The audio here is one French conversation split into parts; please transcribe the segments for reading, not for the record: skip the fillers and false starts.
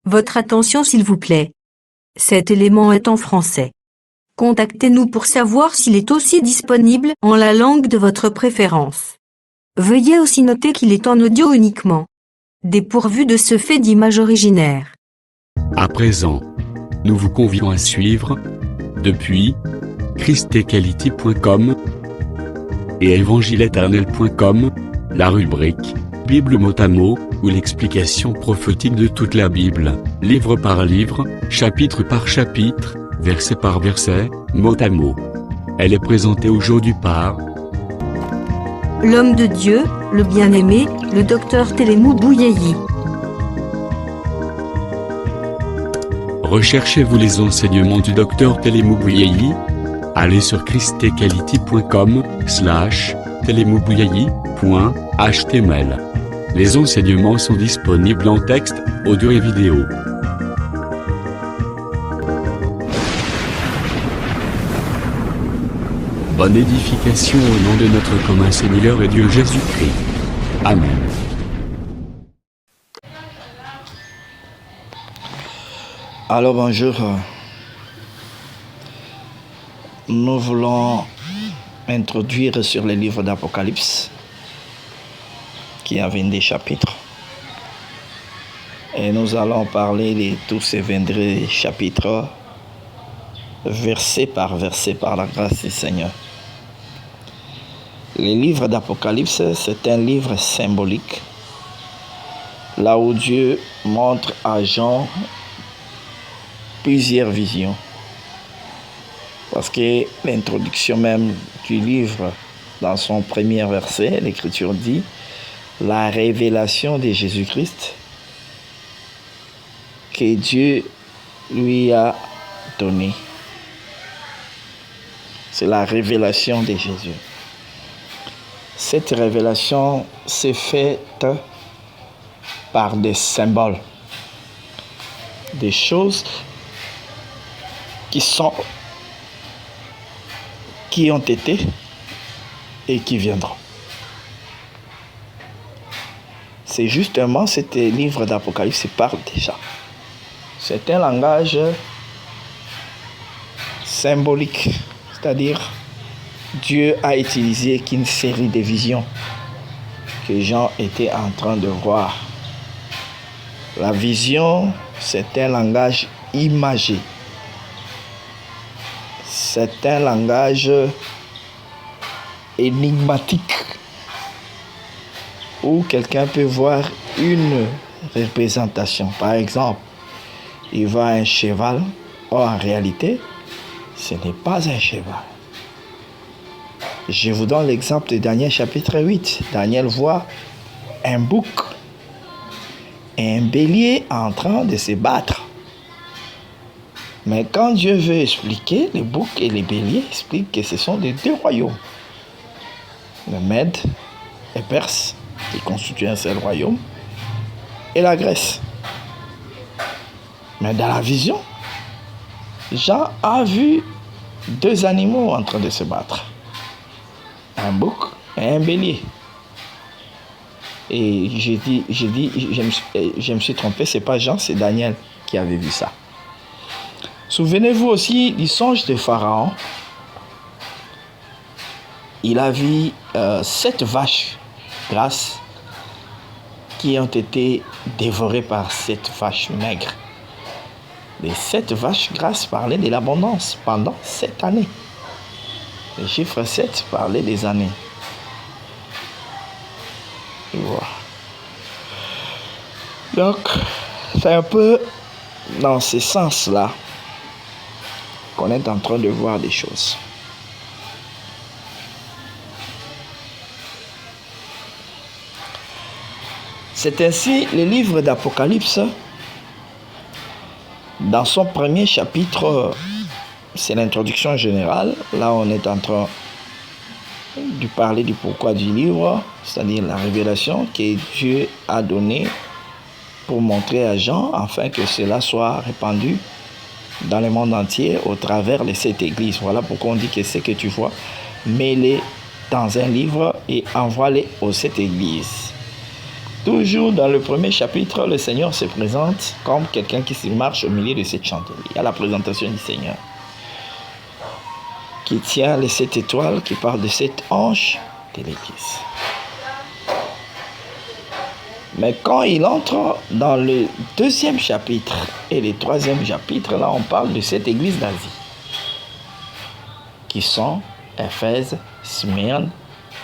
Votre attention s'il vous plaît. Cet élément est en français. Contactez-nous pour savoir s'il est aussi disponible en la langue de votre préférence. Veuillez aussi noter qu'il est en audio uniquement, dépourvu de ce fait d'image originaire. À présent, nous vous convions à suivre, depuis christequality.com et évangile-éternel.com, la rubrique Bible mot à mot, ou l'explication prophétique de toute la Bible, livre par livre, chapitre par chapitre, verset par verset, mot à mot. Elle est présentée aujourd'hui par L'homme de Dieu, le bien-aimé, le docteur Télémou Bouyeyi. Recherchez-vous les enseignements du docteur Télémou Bouyeyi? Allez sur christequality.com/télémoubouyeyi.html. Les enseignements sont disponibles en texte, audio et vidéo. Bonne édification au nom de notre commun Seigneur et Dieu Jésus-Christ. Amen. Alors bonjour, nous voulons introduire sur le livre d'Apocalypse qui a 22 chapitres et nous allons parler de tous ces 22 chapitres verset par verset par la grâce du Seigneur. Le livre d'Apocalypse, c'est un livre symbolique là où Dieu montre à Jean plusieurs visions. Parce que l'introduction même du livre, dans son premier verset, l'Écriture dit la révélation de Jésus-Christ que Dieu lui a donnée. C'est la révélation de Jésus. Cette révélation s'est faite par des symboles, des choses qui ont été et qui viendront. C'est justement ce livre d'Apocalypse parle déjà. C'est un langage symbolique, c'est-à-dire Dieu a utilisé qu'une série de visions que Jean était en train de voir. La vision, c'est un langage imagé. C'est un langage énigmatique où quelqu'un peut voir une représentation. Par exemple, il voit un cheval, or en réalité, ce n'est pas un cheval. Je vous donne l'exemple de Daniel chapitre 8. Daniel voit un bouc et un bélier en train de se battre. Mais quand Dieu veut expliquer, les boucs et les béliers expliquent que ce sont les deux royaumes. Le Mède et Perse, qui constituent un seul royaume, et la Grèce. Mais dans la vision, Jean a vu deux animaux en train de se battre. Un bouc et un bélier. Et je me suis trompé, c'est pas Jean, c'est Daniel qui avait vu ça. Souvenez-vous aussi du songe de Pharaon. Il a vu 7 vaches grasses qui ont été dévorées par 7 vaches maigres. Les 7 vaches grasses parlaient de l'abondance pendant 7 années. Le chiffre 7 parlait des années. Voilà. Donc, c'est un peu dans ce sens-là qu'on est en train de voir des choses. C'est ainsi le livre d'Apocalypse, dans son premier chapitre, c'est l'introduction générale. Là, on est en train de parler du pourquoi du livre, c'est-à-dire la révélation que Dieu a donnée pour montrer à Jean, afin que cela soit répandu dans le monde entier au travers de cette église. Voilà pourquoi on dit que ce que tu vois, mets-les dans un livre et envoie-les aux 7 églises. Toujours dans le premier chapitre, le Seigneur se présente comme quelqu'un qui se marche au milieu de cette chandelle. Il y a la présentation du Seigneur qui tient les 7 étoiles, qui parle de 7 anges de l'Église. Mais quand il entre dans le deuxième chapitre et le troisième chapitre, là on parle de cette église d'Asie, qui sont Éphèse, Smyrne,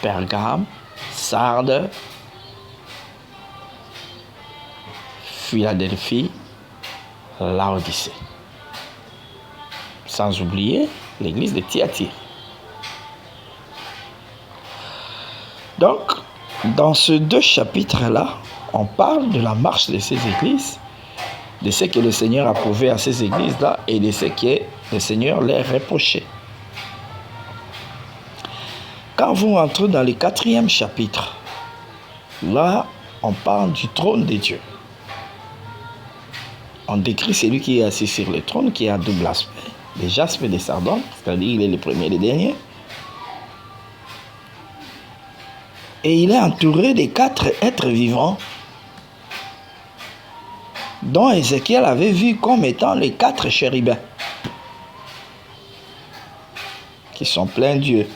Pergame, Sardes, Philadelphie, Laodicée. Sans oublier l'église de Thyatire. Donc, dans ces 2 chapitres-là, on parle de la marche de ces églises, de ce que le Seigneur a prouvé à ces églises-là et de ce que le Seigneur leur reprochait. Quand vous entrez dans le 4e chapitre, là, on parle du trône de Dieu. On décrit celui qui est assis sur le trône, qui a double aspect, de jaspe et de sardonyme, c'est-à-dire il est le premier et le dernier. Et il est entouré de 4 êtres vivants, dont Ézéchiel avait vu comme étant les 4 chérubins, qui sont pleins d'yeux,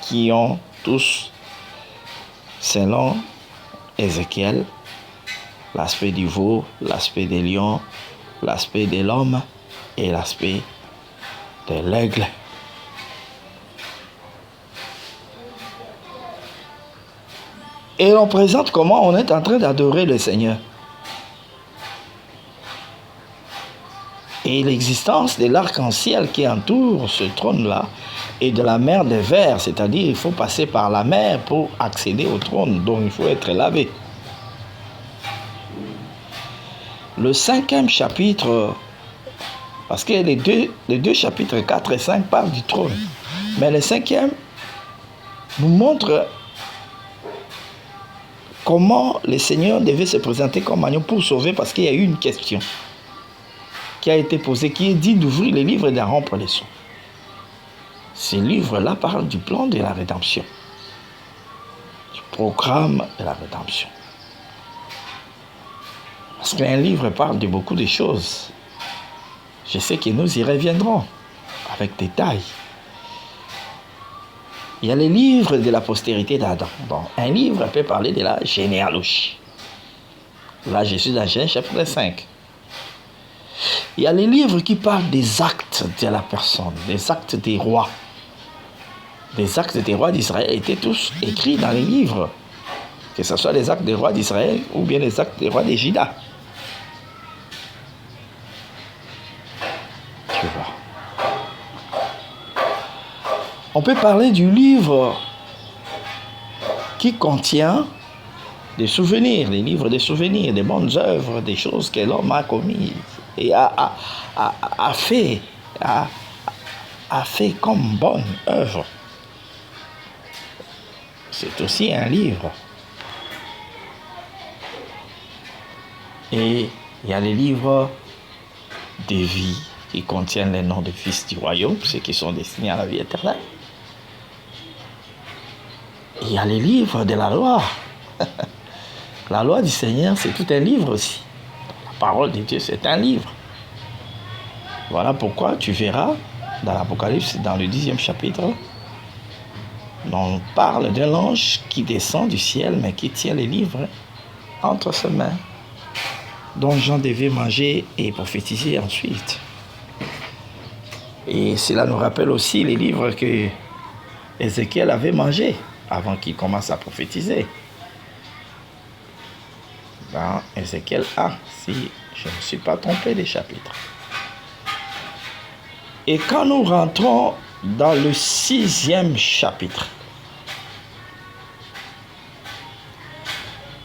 qui ont tous, selon Ézéchiel, l'aspect du veau, l'aspect des lions, l'aspect de l'homme et l'aspect de l'aigle. Et l'on présente comment on est en train d'adorer le Seigneur. Et l'existence de l'arc-en-ciel qui entoure ce trône-là et de la mer de verre, c'est-à-dire il faut passer par la mer pour accéder au trône, donc il faut être lavé. Le 5e chapitre, parce que les deux chapitres 4 et 5 parlent du trône, mais le 5e nous montre comment le Seigneur devait se présenter comme agneau pour sauver, parce qu'il y a eu une question qui a été posée, qui est dit d'ouvrir les livres et d'en rompre les sceaux. Ces livres-là parlent du plan de la rédemption, du programme de la rédemption. Parce qu'un livre parle de beaucoup de choses. Je sais que nous y reviendrons avec détail. Il y a les livres de la postérité d'Adam. Bon, un livre peut parler de la généalogie. Là, je suis dans Genèse chapitre 5. Il y a les livres qui parlent des actes de la personne, des actes des rois. Les actes des rois d'Israël étaient tous écrits dans les livres. Que ce soit les actes des rois d'Israël ou bien les actes des rois de Juda. Tu vois. On peut parler du livre qui contient des souvenirs, des livres de souvenirs, des bonnes œuvres, des choses que l'homme a commises et a fait comme bonne œuvre. C'est aussi un livre. Et il y a les livres de vie qui contiennent les noms des fils du royaume, ceux qui sont destinés à la vie éternelle. Il y a les livres de la loi. La loi du Seigneur, c'est tout un livre aussi. La parole de Dieu, c'est un livre. Voilà pourquoi tu verras dans l'Apocalypse, dans le 10e chapitre, on parle d'un ange qui descend du ciel, mais qui tient les livres entre ses mains, dont Jean devait manger et prophétiser ensuite. Et cela nous rappelle aussi les livres que Ézéchiel avait mangés avant qu'il commence à prophétiser. Dans Ézéchiel 1, si je ne me suis pas trompé des chapitres. Et quand nous rentrons dans le 6e chapitre,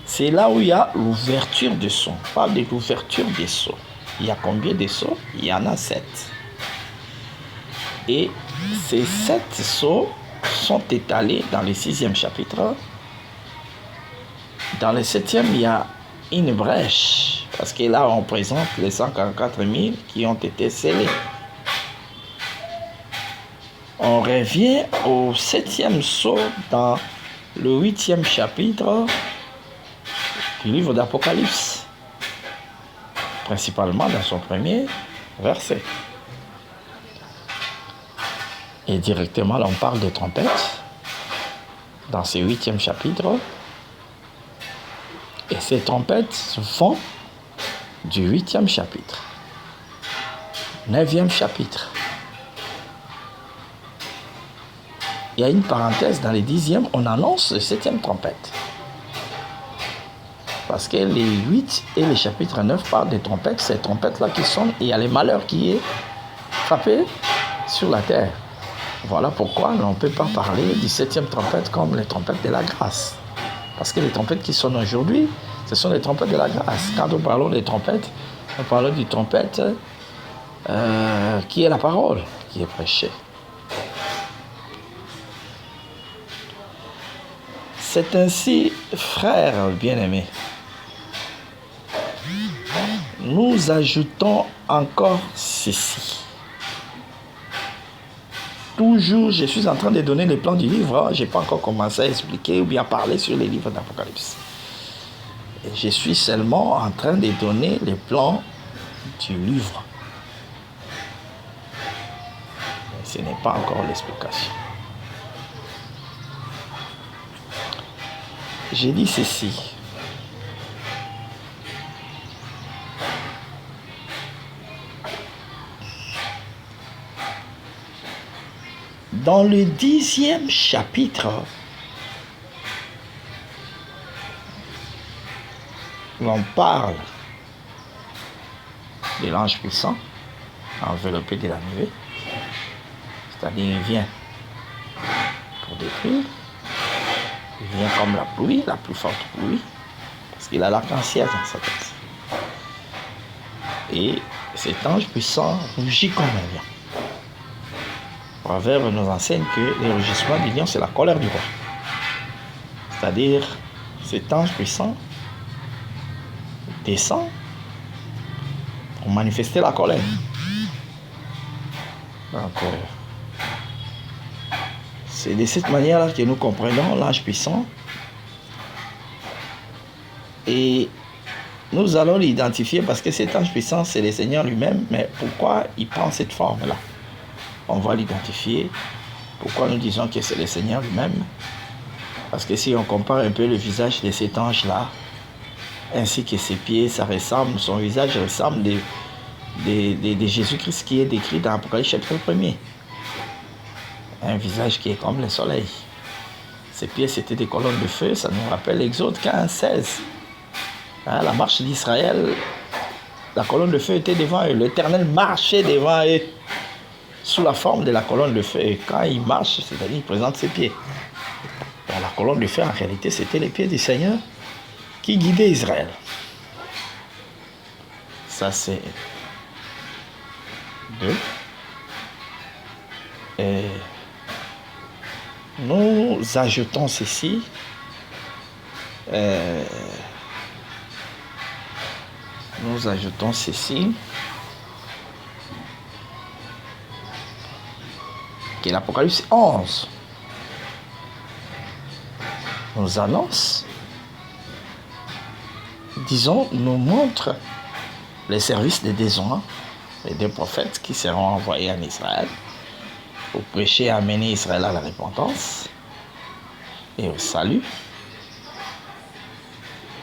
c'est là où il y a l'ouverture des sceaux. On parle de l'ouverture des sceaux. Il y a combien de sceaux? Il y en a 7. Et ces 7 sceaux sont étalés dans le 6e chapitre. Dans le 7e, il y a une brèche. Parce que là, on présente les 144 000 qui ont été scellés. On revient au 7e sceau dans le 8e chapitre du livre d'Apocalypse, principalement dans son premier verset. Et directement, là, on parle des trompettes dans ce 8e chapitre. Et ces trompettes vont du 8e chapitre, 9e chapitre. Il y a une parenthèse dans les 10e, on annonce le 7e trompette. Parce que les 8 et le chapitre 9 parlent des trompettes, ces trompettes-là qui sonnent, et il y a les malheurs qui est frappé sur la terre. Voilà pourquoi on ne peut pas parler du 7e trompette comme les trompettes de la grâce. Parce que les trompettes qui sonnent aujourd'hui, ce sont les trompettes de la grâce. Quand nous parlons des trompettes, on parle du trompette qui est la parole qui est prêchée. C'est ainsi, frères bien-aimés, nous ajoutons encore ceci. Toujours, je suis en train de donner les plans du livre. Je n'ai pas encore commencé à expliquer ou bien parler sur les livres d'Apocalypse. Et je suis seulement en train de donner les plans du livre. Mais ce n'est pas encore l'explication. J'ai dit ceci. Dans le 10e chapitre, l'on parle de l'ange puissant, enveloppé de la nuée, c'est-à-dire il vient pour détruire, il vient comme la pluie, la plus forte pluie, parce qu'il a l'arc-en-ciel dans sa tête. Et cet ange puissant rugit comme un lion. Proverbe nous enseigne que le rugissement du lion, c'est la colère du roi. C'est-à-dire, cet ange puissant descend pour manifester la colère. Donc, c'est de cette manière-là que nous comprenons l'ange puissant. Et nous allons l'identifier parce que cet ange puissant, c'est le Seigneur lui-même. Mais pourquoi il prend cette forme-là? On va l'identifier. Pourquoi nous disons que c'est le Seigneur lui-même? Parce que si on compare un peu le visage de cet ange-là, ainsi que ses pieds, ça ressemble, son visage ressemble de Jésus-Christ qui est décrit dans Apocalypse chapitre 1er. Un visage qui est comme le soleil. Ses pieds, c'était des colonnes de feu, ça nous rappelle Exode 15, 16. Hein, la marche d'Israël, la colonne de feu était devant eux, l'Éternel marchait devant eux, sous la forme de la colonne de feu. Et quand il marche, c'est-à-dire il présente ses pieds. Donc, la colonne de feu, en réalité, c'était les pieds du Seigneur qui guidait Israël. Ça, c'est 2. Et nous ajoutons ceci. Nous ajoutons ceci. Que l'Apocalypse 11 nous annonce, disons, nous montre les services des deux hommes et des prophètes qui seront envoyés en Israël pour prêcher et amener Israël à la repentance et au salut.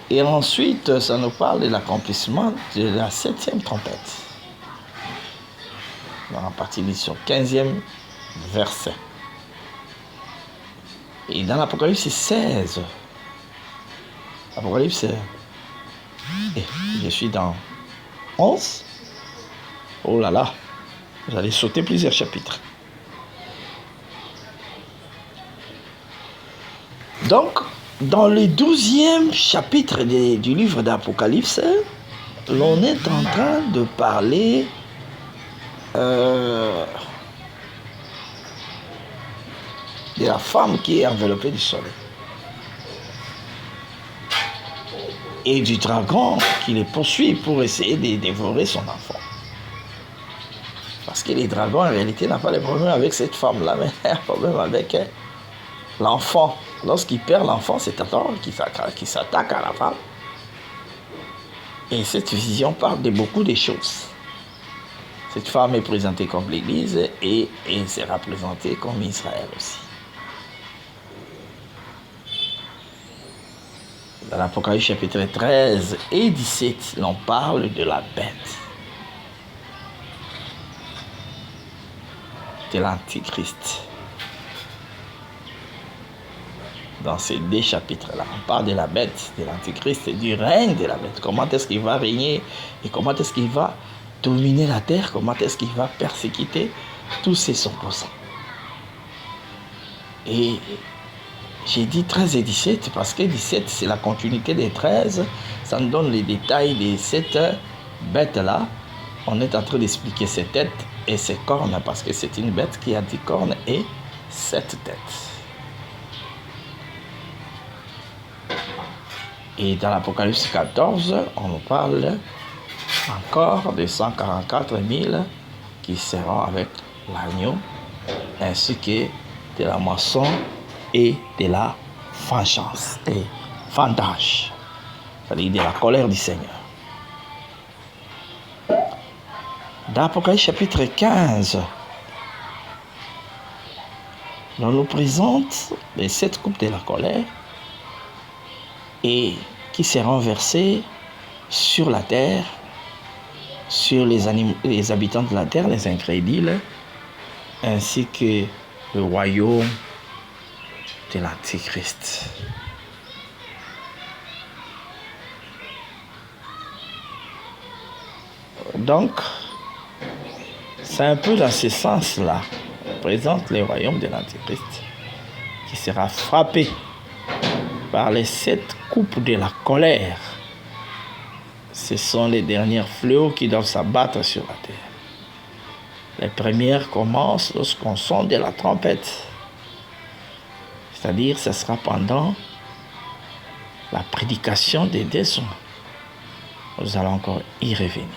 Et ensuite, ça nous parle de l'accomplissement de la 7e trompette. Dans la partie du 15e verset. Et dans l'Apocalypse 16, Apocalypse, je suis dans 11. Oh là là, j'allais sauter plusieurs chapitres. Donc, dans le 12e chapitre du livre d'Apocalypse, l'on est en train de parler de la femme qui est enveloppée du soleil. Et du dragon qui les poursuit pour essayer de dévorer son enfant. Parce que les dragons, en réalité, n'ont pas de problème avec cette femme-là, mais un problème avec l'enfant lorsqu'il perd l'enfant, c'est Adam qui s'attaque à la femme. Et cette vision parle de beaucoup de choses. Cette femme est présentée comme l'Église et elle sera présentée comme Israël aussi. Dans l'Apocalypse chapitre 13 et 17, l'on parle de la bête, de l'Antichrist. Dans ces deux chapitres-là, on parle de la bête, de l'Antichrist et du règne de la bête. Comment est-ce qu'il va régner et comment est-ce qu'il va dominer la terre, comment est-ce qu'il va persécuter tous ses opposants. Et j'ai dit 13 et 17 parce que 17 c'est la continuité des 13, ça nous donne les détails de cette bête-là. On est en train d'expliquer ses têtes et ses cornes parce que c'est une bête qui a 10 cornes et 7 têtes. Et dans l'Apocalypse 14, on nous parle encore de 144 000 qui seront avec l'agneau, ainsi que de la moisson et de la vengeance et vendange, c'est-à-dire de la colère du Seigneur. Dans l'Apocalypse chapitre 15, on nous présente les 7 coupes de la colère et qui seront versées sur la terre, sur les habitants de la terre, les incrédules, ainsi que le royaume de l'Antichrist. Donc, c'est un peu dans ce sens-là. On présente le royaume de l'Antichrist qui sera frappé par les 7 coupes de la colère. Ce sont les dernières fléaux qui doivent s'abattre sur la terre. Les premières commencent lorsqu'on sonne de la trompette. C'est-à-dire, ce sera pendant la prédication des 2 sons. Nous allons encore y revenir.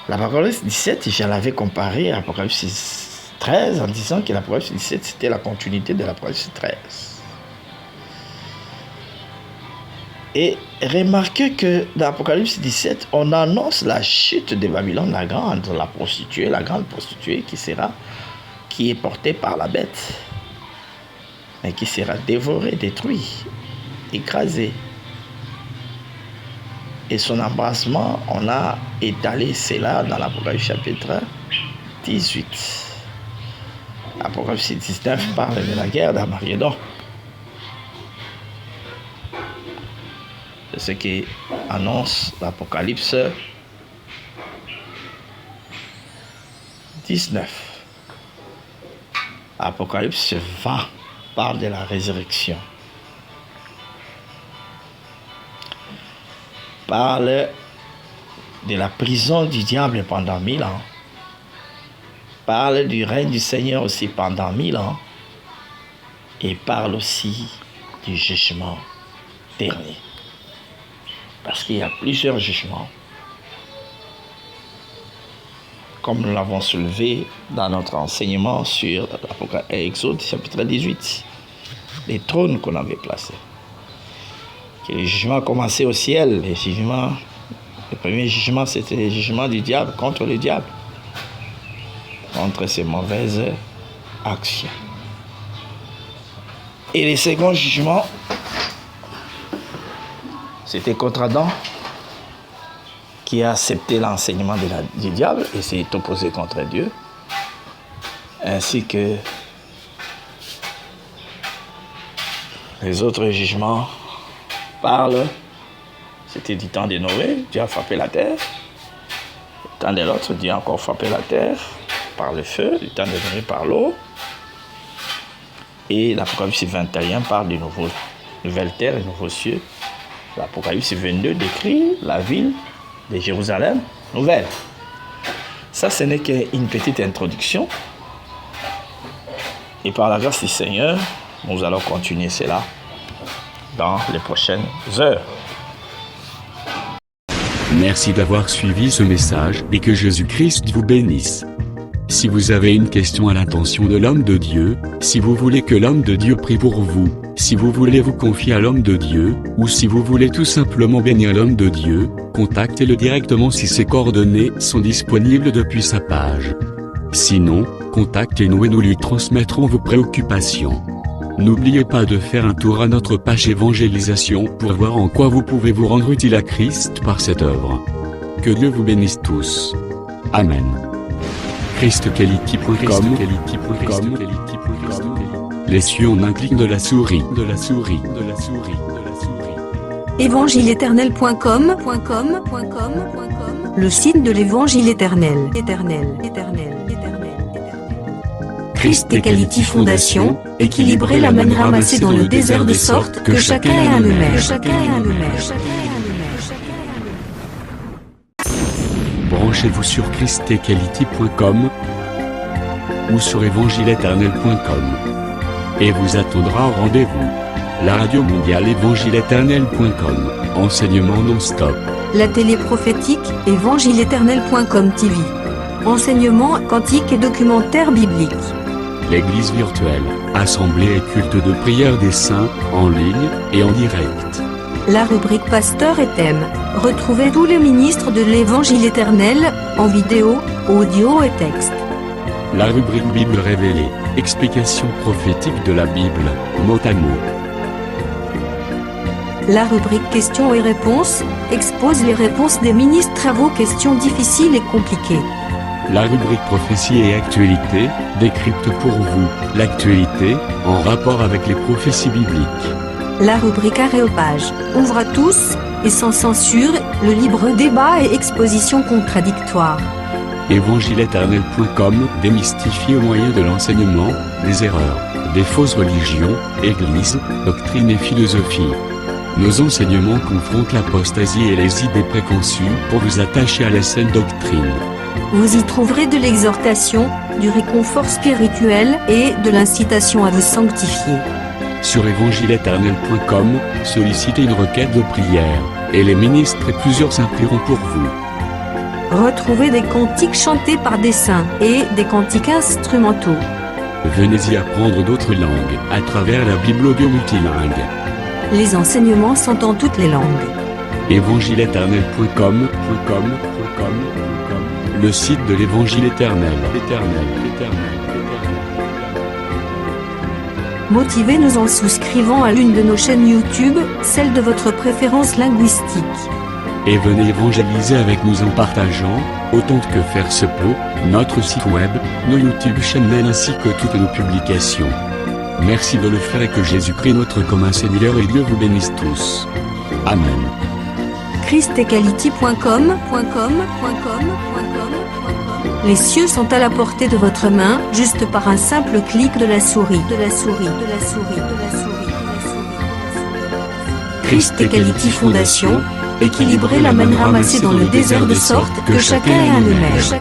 L'Apocalypse 17, je l'avais comparé à l'Apocalypse 13 en disant que l'Apocalypse 17, c'était la continuité de l'Apocalypse 13. Et remarquez que dans l'Apocalypse 17, on annonce la chute de Babylone la grande, la grande prostituée qui est portée par la bête, mais qui sera dévorée, détruite, écrasée. Et son embrassement, on a étalé cela dans l'Apocalypse chapitre 18. L'Apocalypse 19 parle de la guerre d'Armageddon. C'est ce qui annonce l'Apocalypse 19. Apocalypse 20 parle de la résurrection. Parle de la prison du diable pendant 1000 ans. Parle du règne du Seigneur aussi pendant 1000 ans. Et parle aussi du jugement dernier. Parce qu'il y a plusieurs jugements. Comme nous l'avons soulevé dans notre enseignement sur Exode chapitre 18. Les trônes qu'on avait placés. Que les jugements commençaient au ciel. Le premier jugement, c'était le jugement du diable contre le diable. Contre ses mauvaises actions. Et le second jugement, c'était contre Adam, qui a accepté l'enseignement du diable et s'est opposé contre Dieu, ainsi que les autres jugements parlent. C'était du temps de Noé, Dieu a frappé la terre. Du temps de l'autre, Dieu a encore frappé la terre par le feu, du temps de Noé par l'eau. Et l'Apocalypse 21 parle de nouvelle terre et nouveaux cieux. L'Apocalypse 22 décrit la ville de Jérusalem nouvelle. Ça, ce n'est qu'une petite introduction. Et par la grâce du Seigneur, nous allons continuer cela dans les prochaines heures. Merci d'avoir suivi ce message et que Jésus-Christ vous bénisse. Si vous avez une question à l'intention de l'homme de Dieu, si vous voulez que l'homme de Dieu prie pour vous, si vous voulez vous confier à l'homme de Dieu, ou si vous voulez tout simplement bénir l'homme de Dieu, contactez-le directement si ses coordonnées sont disponibles depuis sa page. Sinon, contactez-nous et nous lui transmettrons vos préoccupations. N'oubliez pas de faire un tour à notre page évangélisation pour voir en quoi vous pouvez vous rendre utile à Christ par cette œuvre. Que Dieu vous bénisse tous. Amen. ChristQuality.com. Les cieux en un clic de la souris. Évangile-éternel.com, le site de l'Évangile éternel. Christ et Quality Fondation, équilibrer la manne ramassée dans le désert de sorte que chacun ait un maire. Branchez-vous sur ChristEquality.com ou sur évangile-éternel.com et vous attendra au rendez-vous. La radio mondiale évangile-éternel.com, enseignement non-stop. La télé prophétique, évangile-éternel.com TV. Enseignement quantique et documentaire biblique. L'église virtuelle, assemblée et culte de prière des saints, en ligne et en direct. La rubrique Pasteur et thème. Retrouvez tous les ministres de l'Évangile éternel, en vidéo, audio et texte. La rubrique Bible révélée, explication prophétique de la Bible, mot à mot. La rubrique questions et réponses, expose les réponses des ministres à vos questions difficiles et compliquées. La rubrique prophétie et actualité, décrypte pour vous, l'actualité, en rapport avec les prophéties bibliques. La rubrique Aréopage, ouvre à tous, et sans censure, le libre débat et exposition contradictoire. Évangile-éternel.com, démystifié au moyen de l'enseignement, des erreurs, des fausses religions, églises, doctrines et philosophie. Nos enseignements confrontent l'apostasie et les idées préconçues pour vous attacher à la saine doctrine. Vous y trouverez de l'exhortation, du réconfort spirituel et de l'incitation à vous sanctifier. Sur évangile-éternel.com, sollicitez une requête de prière, et les ministres et plusieurs saints prieront pour vous. Retrouvez des cantiques chantés par des saints et des cantiques instrumentaux. Venez y apprendre d'autres langues à travers la Bible audio multilingue. Les enseignements sont en toutes les langues. évangile-éternel.com, le site de l'Évangile éternel. Motivez-nous en souscrivant à l'une de nos chaînes YouTube, celle de votre préférence linguistique. Et venez évangéliser avec nous en partageant, autant que faire se peut, notre site web, nos YouTube channels ainsi que toutes nos publications. Merci de le faire et que Jésus-Christ notre commun Seigneur et Dieu vous bénisse tous. Amen. ChristEquality.com. Les cieux sont à la portée de votre main, juste par un simple clic de la souris. Christ Equality Fondation, équilibrer la manne ramassée dans le désert de sorte que chacun ait un maire.